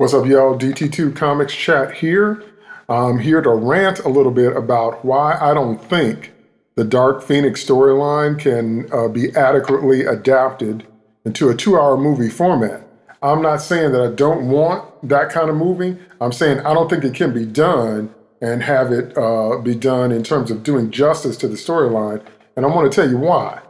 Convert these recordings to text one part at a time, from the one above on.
What's up, y'all? DT2 Comics Chat here. I'm here to rant a little bit about why I don't think the Dark Phoenix storyline can be adequately adapted into a 2-hour movie format. I'm not saying that I don't want that kind of movie. I'm saying I don't think it can be done and have it be done in terms of doing justice to the storyline. And I want to tell you why.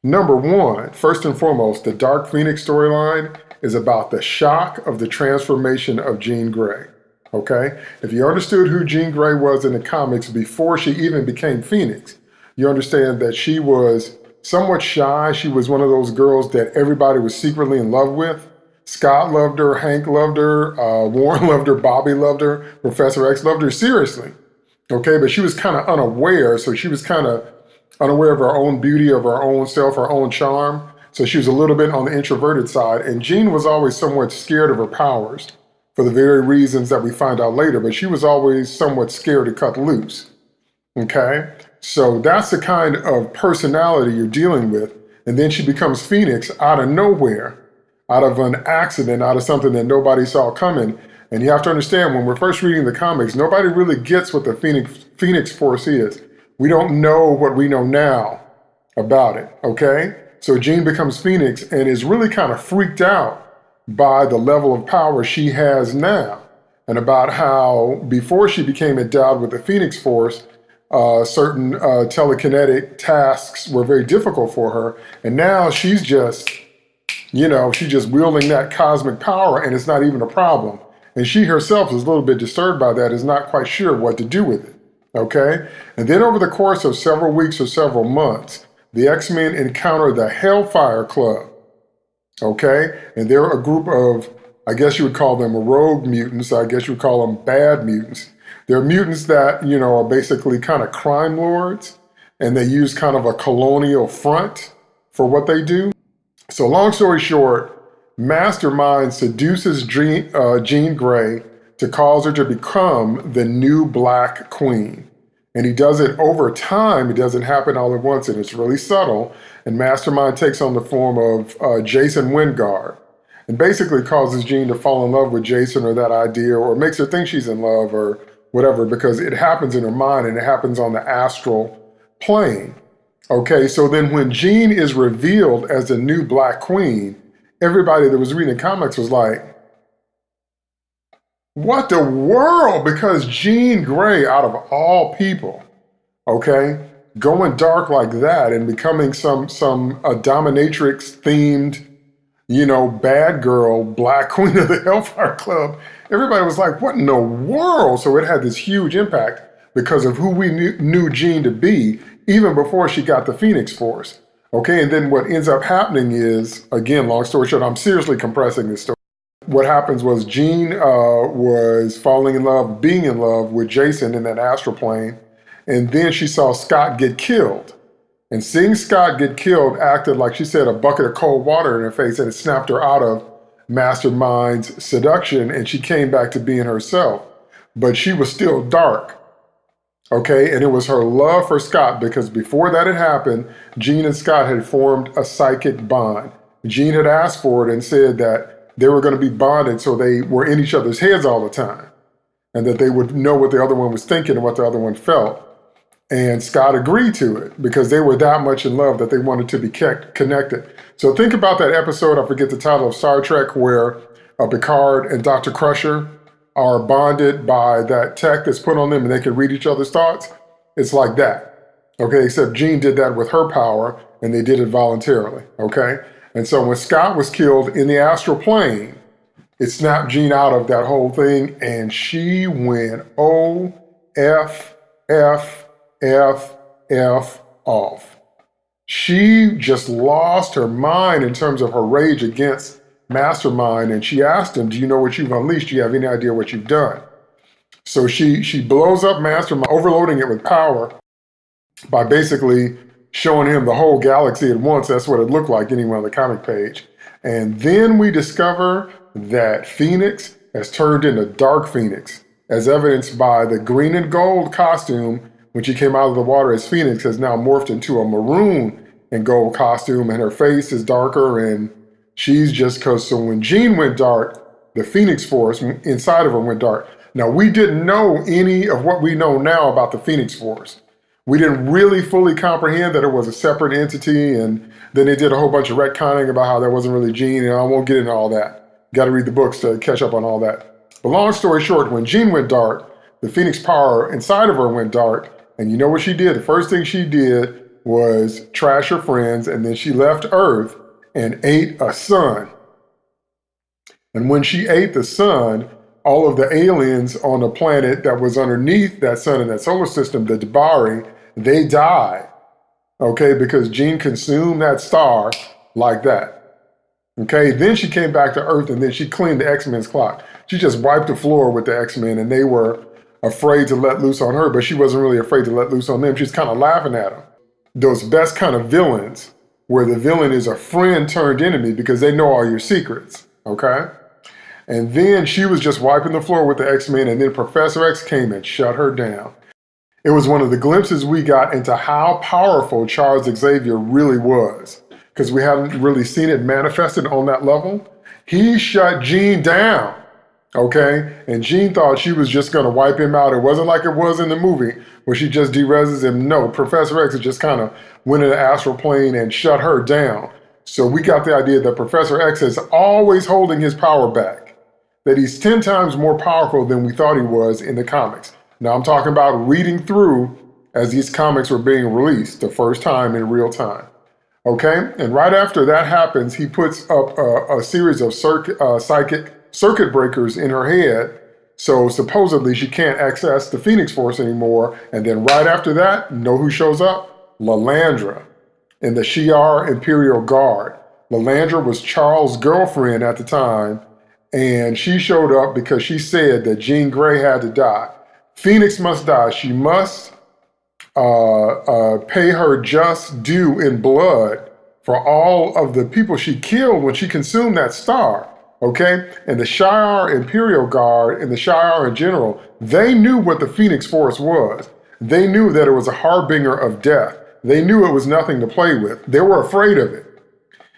Number one, first and foremost, the Dark Phoenix storyline is about the shock of the transformation of Jean Grey, okay? If you understood who Jean Grey was in the comics before she even became Phoenix, you understand that she was somewhat shy. She was one of those girls that everybody was secretly in love with. Scott loved her, Hank loved her, Warren loved her, Bobby loved her, Professor X loved her, seriously, okay? But she was kind of unaware, so she was kind of unaware of her own beauty, of her own self, her own charm. So she was a little bit on the introverted side. And Jean was always somewhat scared of her powers for the very reasons that we find out later. But she was always somewhat scared to cut loose. Okay? So that's the kind of personality you're dealing with. And then she becomes Phoenix out of nowhere, out of an accident, out of something that nobody saw coming. And you have to understand, when we're first reading the comics, nobody really gets what the Phoenix Force is. We don't know what we know now about it, okay? So Jean becomes Phoenix and is really kind of freaked out by the level of power she has now, and about how before she became endowed with the Phoenix Force, certain telekinetic tasks were very difficult for her. And now she's just, she's just wielding that cosmic power and it's not even a problem. And she herself is a little bit disturbed by that, is not quite sure what to do with it, okay? And then over the course of several weeks or several months, the X-Men encounter the Hellfire Club, okay? And they're a group of, I guess you would call them rogue mutants. I guess you would call them bad mutants. They're mutants that, are basically kind of crime lords, and they use kind of a colonial front for what they do. So long story short, Mastermind seduces Jean Grey to cause her to become the new Black Queen. And he does it over time. It doesn't happen all at once, and it's really subtle. And Mastermind takes on the form of Jason Wingard, and basically causes Jean to fall in love with Jason or that idea, or makes her think she's in love or whatever, because it happens in her mind and it happens on the astral plane. Okay, so then when Jean is revealed as the new Black Queen, everybody that was reading comics was like, what the world? Because Jean Grey, out of all people, okay, going dark like that and becoming some dominatrix themed, bad girl, Black Queen of the Hellfire Club, everybody was like, what in the world? So it had this huge impact because of who we knew Jean to be, even before she got the Phoenix Force. Okay, and then what ends up happening is, again, long story short, I'm seriously compressing this story. What happens was Jean was falling in love, being in love with Jason in that astral plane, and then she saw Scott get killed. And seeing Scott get killed acted like, she said, a bucket of cold water in her face, and it snapped her out of Mastermind's seduction, and she came back to being herself. But she was still dark, okay? And it was her love for Scott, because before that had happened, Jean and Scott had formed a psychic bond. Jean had asked for it and said that they were going to be bonded so they were in each other's heads all the time, and that they would know what the other one was thinking and what the other one felt. And Scott agreed to it because they were that much in love that they wanted to be connected. So think about that episode, I forget the title, of Star Trek, where Picard and Dr. Crusher are bonded by that tech that's put on them and they can read each other's thoughts. It's like that, okay? Except Jean did that with her power and they did it voluntarily, okay? And so when Scott was killed in the astral plane, it snapped Jean out of that whole thing, and she went off. She just lost her mind in terms of her rage against Mastermind, and she asked him, do you know what you've unleashed? Do you have any idea what you've done? So she blows up Mastermind, overloading it with power by basically showing him the whole galaxy at once. That's what it looked like anyway on the comic page. And then we discover that Phoenix has turned into Dark Phoenix, as evidenced by the green and gold costume when she came out of the water as Phoenix has now morphed into a maroon and gold costume, and her face is darker, and she's just, so when Jean went dark, the Phoenix Force inside of her went dark. Now, we didn't know any of what we know now about the Phoenix Force. We didn't really fully comprehend that it was a separate entity, and then they did a whole bunch of retconning about how that wasn't really Jean, and I won't get into all that. Got to read the books to catch up on all that. But long story short, when Jean went dark, the Phoenix power inside of her went dark, and you know what she did? The first thing she did was trash her friends, and then she left Earth and ate a sun. And when she ate the sun, all of the aliens on the planet that was underneath that sun in that solar system, the Debari, they died, okay, because Jean consumed that star like that. Okay, then she came back to Earth and then she cleaned the X-Men's clock. She just wiped the floor with the X-Men and they were afraid to let loose on her, but she wasn't really afraid to let loose on them. She's kind of laughing at them. Those best kind of villains, where the villain is a friend turned enemy because they know all your secrets, okay? And then she was just wiping the floor with the X-Men, and then Professor X came and shut her down. It was one of the glimpses we got into how powerful Charles Xavier really was, because we hadn't really seen it manifested on that level. He shut Jean down, okay? And Jean thought she was just going to wipe him out. It wasn't like it was in the movie where she just dereses him. No, Professor X just kind of went in the astral plane and shut her down. So we got the idea that Professor X is always holding his power back, that he's 10 times more powerful than we thought he was in the comics. Now I'm talking about reading through as these comics were being released the first time in real time. Okay, and right after that happens, he puts up a series of psychic circuit breakers in her head, so supposedly she can't access the Phoenix Force anymore. And then right after that, know who shows up? Lilandra in the Shi'ar Imperial Guard. Lilandra was Charles' girlfriend at the time, and she showed up because she said that Jean Grey had to die. Phoenix must die. She must pay her just due in blood for all of the people she killed when she consumed that star, okay? And the Shi'ar Imperial Guard and the Shi'ar in general, they knew what the Phoenix Force was. They knew that it was a harbinger of death. They knew it was nothing to play with. They were afraid of it.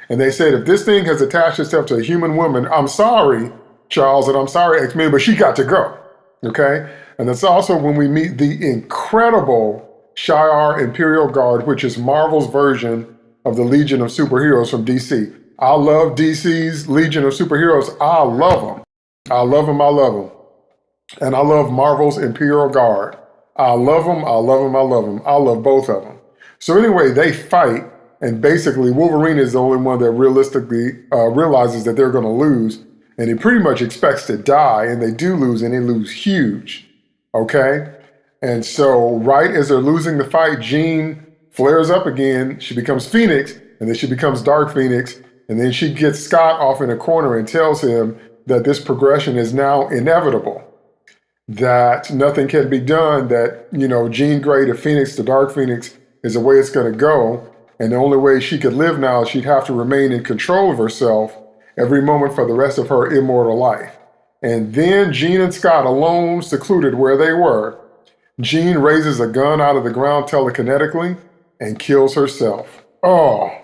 And they said, if this thing has attached itself to a human woman, I'm sorry, Charles, and I'm sorry, X-Men, but she got to go, okay? And that's also when we meet the incredible Shi'ar Imperial Guard, which is Marvel's version of the Legion of Superheroes from DC. I love DC's Legion of Superheroes. I love them. I love them. I love them. And I love Marvel's Imperial Guard. I love them. I love them. I love them. I love both of them. So anyway, they fight. And basically, Wolverine is the only one that realistically realizes that they're going to lose. And he pretty much expects to die. And they do lose, and they lose huge. Okay? And so right as they're losing the fight, Jean flares up again. She becomes Phoenix, and then she becomes Dark Phoenix. And then she gets Scott off in a corner and tells him that this progression is now inevitable, that nothing can be done, that, you know, Jean Grey to Phoenix to Dark Phoenix is the way it's going to go. And the only way she could live now is she'd have to remain in control of herself every moment for the rest of her immortal life. And then Jean and Scott, alone, secluded where they were, Jean raises a gun out of the ground telekinetically and kills herself. Oh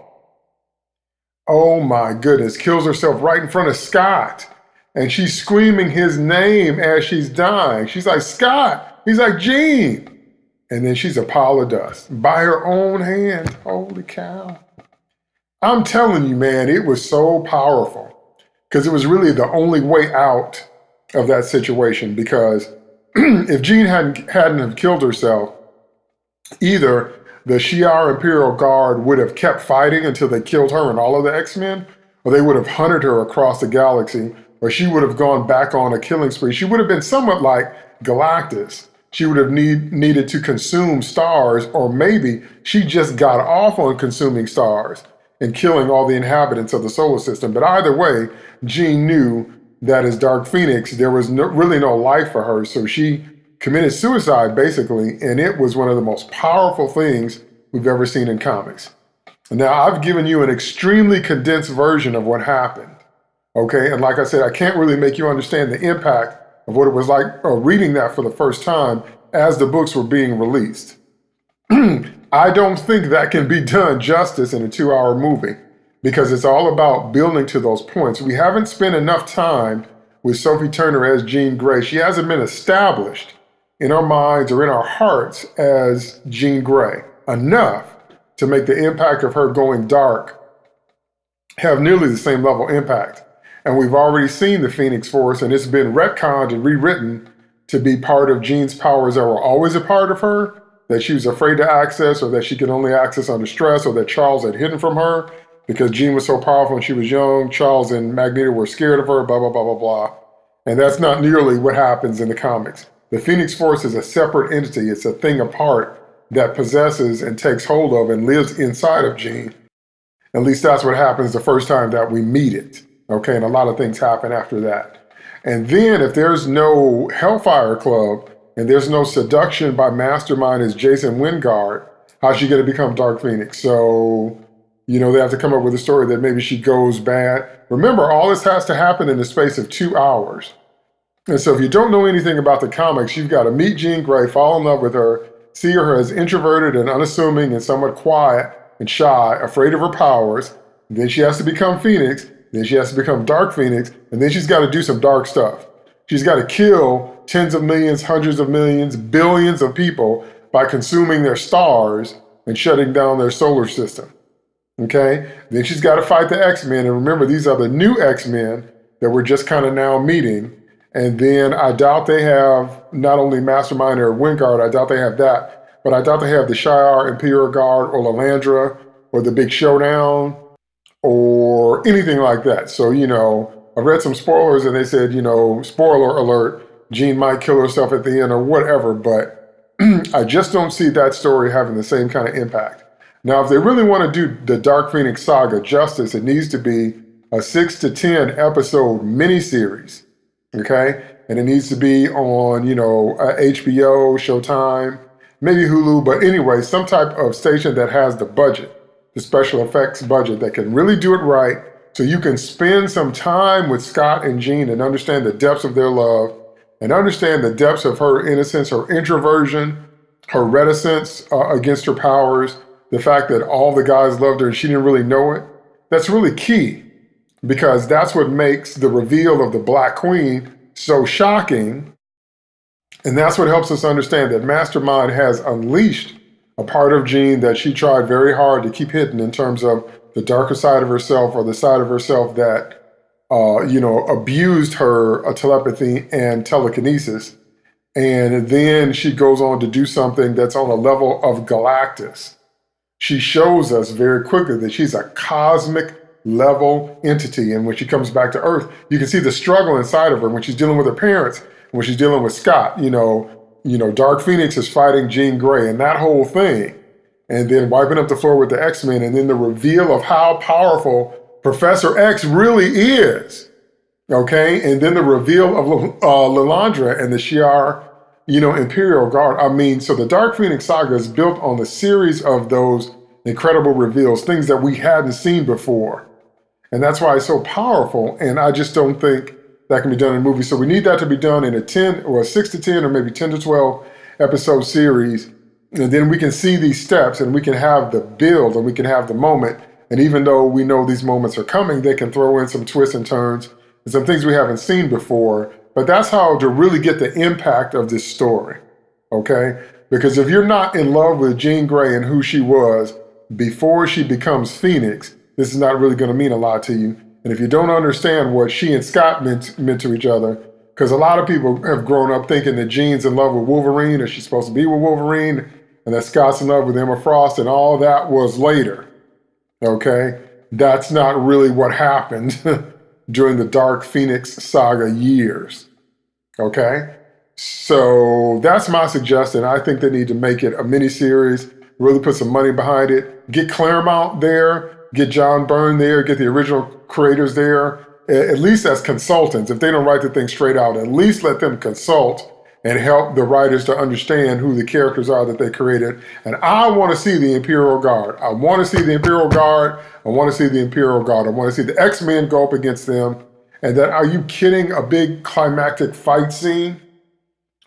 my goodness, kills herself right in front of Scott. And she's screaming his name as she's dying. She's like, Scott. He's like, Jean. And then she's a pile of dust by her own hand. Holy cow. I'm telling you, man, it was so powerful because it was really the only way out of that situation. Because if Jean hadn't have killed herself, either the Shi'ar Imperial Guard would have kept fighting until they killed her and all of the X-Men, or they would have hunted her across the galaxy, or she would have gone back on a killing spree. She would have been somewhat like Galactus. She would have needed to consume stars, or maybe she just got off on consuming stars and killing all the inhabitants of the solar system. But either way, Jean knew that as Dark Phoenix, there was really no life for her. So she committed suicide, basically, and it was one of the most powerful things we've ever seen in comics. Now, I've given you an extremely condensed version of what happened, okay? And like I said, I can't really make you understand the impact of what it was like reading that for the first time as the books were being released. I don't think that can be done justice in a 2-hour movie because it's all about building to those points. We haven't spent enough time with Sophie Turner as Jean Grey. She hasn't been established in our minds or in our hearts as Jean Grey enough to make the impact of her going dark have nearly the same level impact. And we've already seen the Phoenix Force, and it's been retconned and rewritten to be part of Jean's powers that were always a part of her, that she was afraid to access, or that she could only access under stress, or that Charles had hidden from her because Jean was so powerful when she was young. Charles and Magneto were scared of her, blah, blah, blah, blah, blah. And that's not nearly what happens in the comics. The Phoenix Force is a separate entity. It's a thing apart that possesses and takes hold of and lives inside of Jean. At least that's what happens the first time that we meet it. Okay, and a lot of things happen after that. And then if there's no Hellfire Club and there's no seduction by Mastermind as Jason Wingard, how's she going to become Dark Phoenix? So, they have to come up with a story that maybe she goes bad. Remember, all this has to happen in the space of 2 hours. And so if you don't know anything about the comics, you've got to meet Jean Grey, fall in love with her, see her as introverted and unassuming and somewhat quiet and shy, afraid of her powers. Then she has to become Phoenix. Then she has to become Dark Phoenix. And then she's got to do some dark stuff. She's got to kill tens of millions, hundreds of millions, billions of people by consuming their stars and shutting down their solar system. Okay? Then she's got to fight the X-Men. And remember, these are the new X-Men that we're just kind of now meeting. And then I doubt they have not only Mastermind or Wingard, I doubt they have that, but I doubt they have the Shi'ar, Imperial Guard, or Lalandra, or the Big Showdown, or anything like that. So, I read some spoilers and they said, spoiler alert, Jean might kill herself at the end or whatever, but I just don't see that story having the same kind of impact. Now, if they really want to do the Dark Phoenix Saga justice, it needs to be a 6 to 10 episode miniseries. Okay, and it needs to be on, HBO, Showtime, maybe Hulu, but anyway, some type of station that has the budget, the special effects budget that can really do it right, so you can spend some time with Scott and Jean and understand the depths of their love and understand the depths of her innocence, her introversion, her reticence against her powers, the fact that all the guys loved her and she didn't really know it. That's really key. Because that's what makes the reveal of the Black Queen so shocking. And that's what helps us understand that Mastermind has unleashed a part of Jean that she tried very hard to keep hidden in terms of the darker side of herself, or the side of herself that, abused her telepathy and telekinesis. And then she goes on to do something that's on a level of Galactus. She shows us very quickly that she's a cosmic level entity, and when she comes back to Earth, you can see the struggle inside of her when she's dealing with her parents, when she's dealing with Scott. Dark Phoenix is fighting Jean Grey and that whole thing, and then wiping up the floor with the X-Men, and then the reveal of how powerful Professor X really is. Okay, and then the reveal of Lalandra and the Shi'ar, Imperial Guard. So the Dark Phoenix Saga is built on the series of those incredible reveals, things that we hadn't seen before. And that's why it's so powerful. And I just don't think that can be done in a movie. So we need that to be done in a 10 or a 6 to 10 or maybe 10 to 12 episode series. And then we can see these steps and we can have the build and we can have the moment. And even though we know these moments are coming, they can throw in some twists and turns and some things we haven't seen before. But that's how to really get the impact of this story. Okay? Because if you're not in love with Jean Grey and who she was before she becomes Phoenix, this is not really going to mean a lot to you. And if you don't understand what she and Scott meant to each other, because a lot of people have grown up thinking that Jean's in love with Wolverine, or she's supposed to be with Wolverine, and that Scott's in love with Emma Frost, and all that was later. Okay? That's not really what happened during the Dark Phoenix Saga years. Okay? So that's my suggestion. I think they need to make it a miniseries, really put some money behind it, get Claremont there, get John Byrne there, get the original creators there, at least as consultants. If they don't write the thing straight out, at least let them consult and help the writers to understand who the characters are that they created. And I want to see the Imperial Guard. I want to see the Imperial Guard. I want to see the Imperial Guard. I want to see the X-Men go up against them. And then, are you kidding, a big climactic fight scene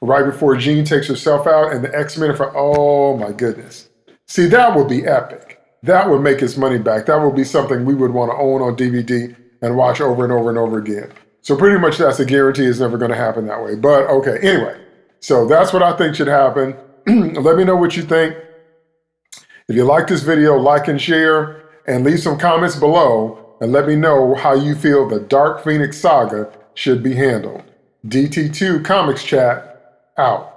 right before Jean takes herself out and the X-Men are oh my goodness. See, that would be epic. That would make its money back. That would be something we would want to own on DVD and watch over and over and over again. So pretty much that's a guarantee it's never going to happen that way. But okay, anyway, so that's what I think should happen. Let me know what you think. If you like this video, like and share, and leave some comments below, and let me know how you feel the Dark Phoenix Saga should be handled. DT2 Comics Chat, out.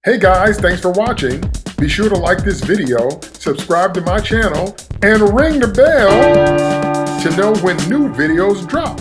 Hey guys, thanks for watching. Be sure to like this video, subscribe to my channel, and ring the bell to know when new videos drop.